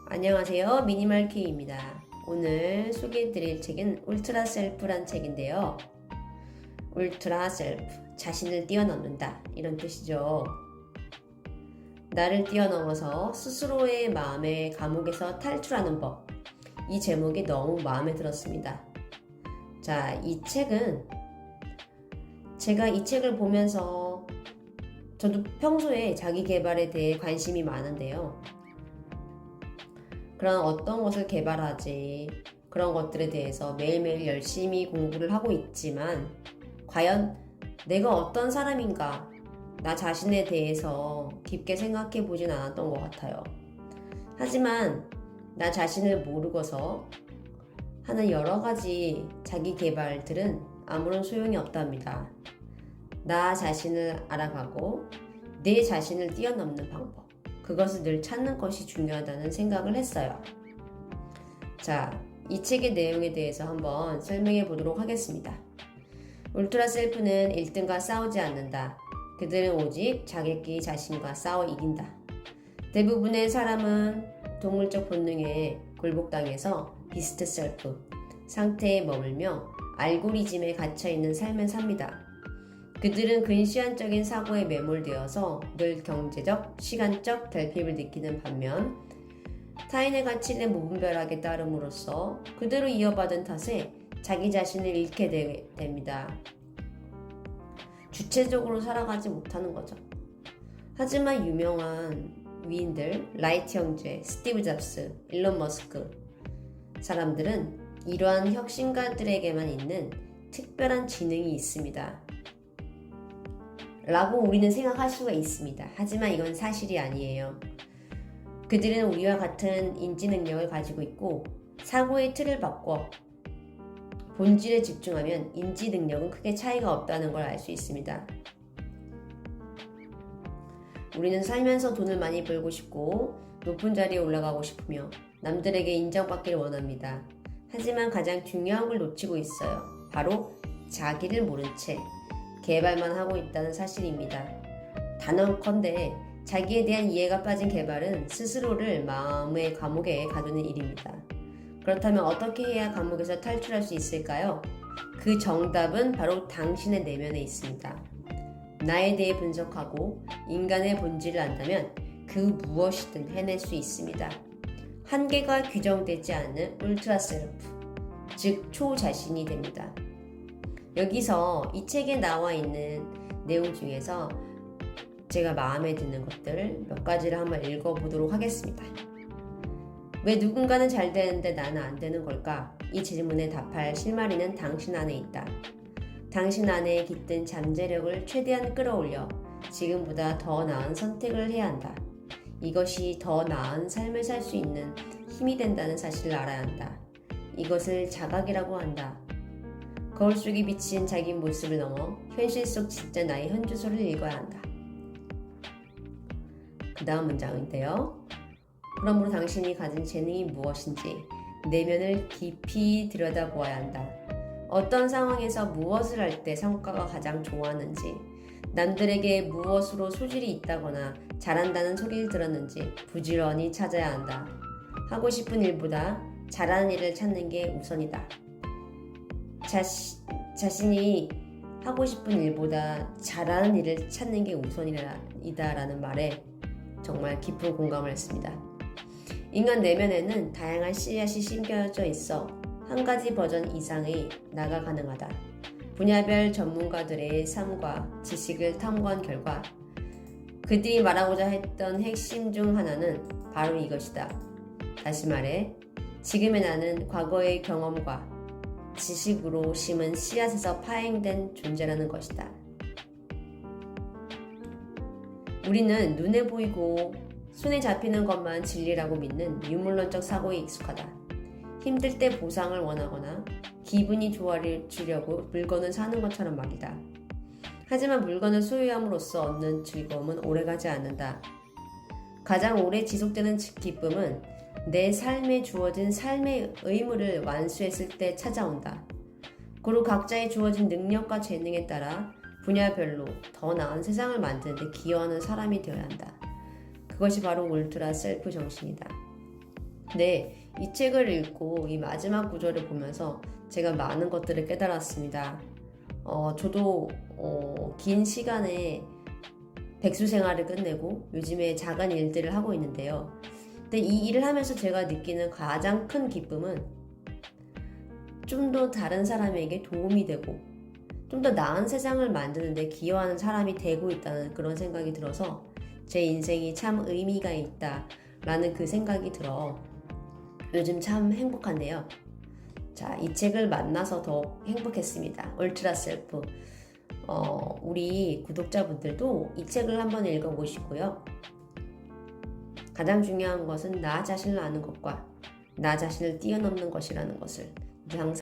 안녕하세요. 미니멀 K입니다. 오늘 소개해드릴 책은 울트라 셀프란 책인데요. 울트라 셀프, 자신을 뛰어넘는다 이런 뜻이죠. 나를 뛰어넘어서 스스로의 마음의 감옥에서 탈출하는 법. 이 제목이 너무 마음에 들었습니다. 자, 이 책은 제가 이 책을 보면서 저도 평소에 자기 개발에 대해 관심이 많은데요. 그런 어떤 것을 개발하지 그런 것들에 대해서 매일매일 열심히 공부를 하고 있지만 과연 내가 어떤 사람인가 나 자신에 대해서 깊게 생각해 보진 않았던 것 같아요. 하지만 나 자신을 모르고서 하는 여러 가지 자기 개발들은 아무런 소용이 없답니다. 나 자신을 알아가고 내 자신을 뛰어넘는 방법, 그것을 늘 찾는 것이 중요하다는 생각을 했어요. 자, 이 책의 내용에 대해서 한번 설명해 보도록 하겠습니다. 울트라 셀프는 1등과 싸우지 않는다. 그들은 오직 자기끼리 자신과 싸워 이긴다. 대부분의 사람은 동물적 본능에 굴복당해서 비스트 셀프 상태에 머물며 알고리즘에 갇혀있는 삶을 삽니다. 그들은 근시안적인 사고에 매몰되어서 늘 경제적, 시간적 결핍을 느끼는 반면 타인의 가치를 무분별하게 따름으로써 그대로 이어받은 탓에 자기 자신을 잃게 됩니다. 주체적으로 살아가지 못하는 거죠. 하지만 유명한 위인들, 라이트 형제, 스티브 잡스, 일론 머스크 사람들은 이러한 혁신가들에게만 있는 특별한 지능이 있습니다. 라고 우리는 생각할 수가 있습니다. 하지만 이건 사실이 아니에요. 그들은 우리와 같은 인지 능력을 가지고 있고 사고의 틀을 바꿔 본질에 집중하면 인지 능력은 크게 차이가 없다는 걸 알 수 있습니다. 우리는 살면서 돈을 많이 벌고 싶고 높은 자리에 올라가고 싶으며 남들에게 인정받기를 원합니다. 하지만 가장 중요한 걸 놓치고 있어요. 바로 자기를 모른 채 개발만 하고 있다는 사실입니다. 단언컨대 자기에 대한 이해가 빠진 개발은 스스로를 마음의 감옥에 가두는 일입니다. 그렇다면 어떻게 해야 감옥에서 탈출할 수 있을까요? 그 정답은 바로 당신의 내면에 있습니다. 나에 대해 분석하고 인간의 본질을 안다면 그 무엇이든 해낼 수 있습니다. 한계가 규정되지 않는 울트라 셀프, 즉 초자신이 됩니다. 여기서 이 책에 나와 있는 내용 중에서 제가 마음에 드는 것들을 몇 가지를 한번 읽어보도록 하겠습니다. 왜 누군가는 잘 되는데 나는 안 되는 걸까? 이 질문에 답할 실마리는 당신 안에 있다. 당신 안에 깃든 잠재력을 최대한 끌어올려 지금보다 더 나은 선택을 해야 한다. 이것이 더 나은 삶을 살 수 있는 힘이 된다는 사실을 알아야 한다. 이것을 자각이라고 한다. 거울 속에 비친 자기 모습을 넘어 현실 속 진짜 나의 현주소를 읽어야 한다. 그 다음 문장인데요. 그러므로 당신이 가진 재능이 무엇인지 내면을 깊이 들여다보아야 한다. 어떤 상황에서 무엇을 할 때 성과가 가장 좋았는지, 남들에게 무엇으로 소질이 있다거나 잘한다는 소리를 들었는지 부지런히 찾아야 한다. 하고 싶은 일보다 잘하는 일을 찾는 게 우선이다. 자신이 하고 싶은 일보다 잘하는 일을 찾는 게 우선이다라는 말에 정말 깊은 공감을 했습니다. 인간 내면에는 다양한 씨앗이 심겨져 있어 한 가지 버전 이상의 나가 가능하다. 분야별 전문가들의 삶과 지식을 탐구한 결과 그들이 말하고자 했던 핵심 중 하나는 바로 이것이다. 다시 말해, 지금의 나는 과거의 경험과 지식으로 심은 씨앗에서 파행된 존재라는 것이다. 우리는 눈에 보이고 손에 잡히는 것만 진리라고 믿는 유물론적 사고에 익숙하다. 힘들 때 보상을 원하거나 기분이 좋아지려고 물건을 사는 것처럼 말이다. 하지만 물건을 소유함으로써 얻는 즐거움은 오래가지 않는다. 가장 오래 지속되는 기쁨은 내 삶에 주어진 삶의 의무를 완수했을 때 찾아온다. 고로 각자의 주어진 능력과 재능에 따라 분야별로 더 나은 세상을 만드는 데 기여하는 사람이 되어야 한다. 그것이 바로 울트라 셀프 정신이다. 네, 이 책을 읽고 이 마지막 구절을 보면서 제가 많은 것들을 깨달았습니다. 저도 긴 시간에 백수 생활을 끝내고 요즘에 작은 일들을 하고 있는데요. 근데 이 일을 하면서 제가 느끼는 가장 큰 기쁨은 좀 더 다른 사람에게 도움이 되고 좀 더 나은 세상을 만드는데 기여하는 사람이 되고 있다는 그런 생각이 들어서 제 인생이 참 의미가 있다라는 그 생각이 들어 요즘 참 행복한데요. 자, 이 책을 만나서 더 행복했습니다. 울트라 셀프. 우리 구독자분들도 이 책을 한번 읽어보시고요. 가장 중요한 것은 나 자신을 아는 것과 나 자신을 뛰어넘는 것이라는 것을 항상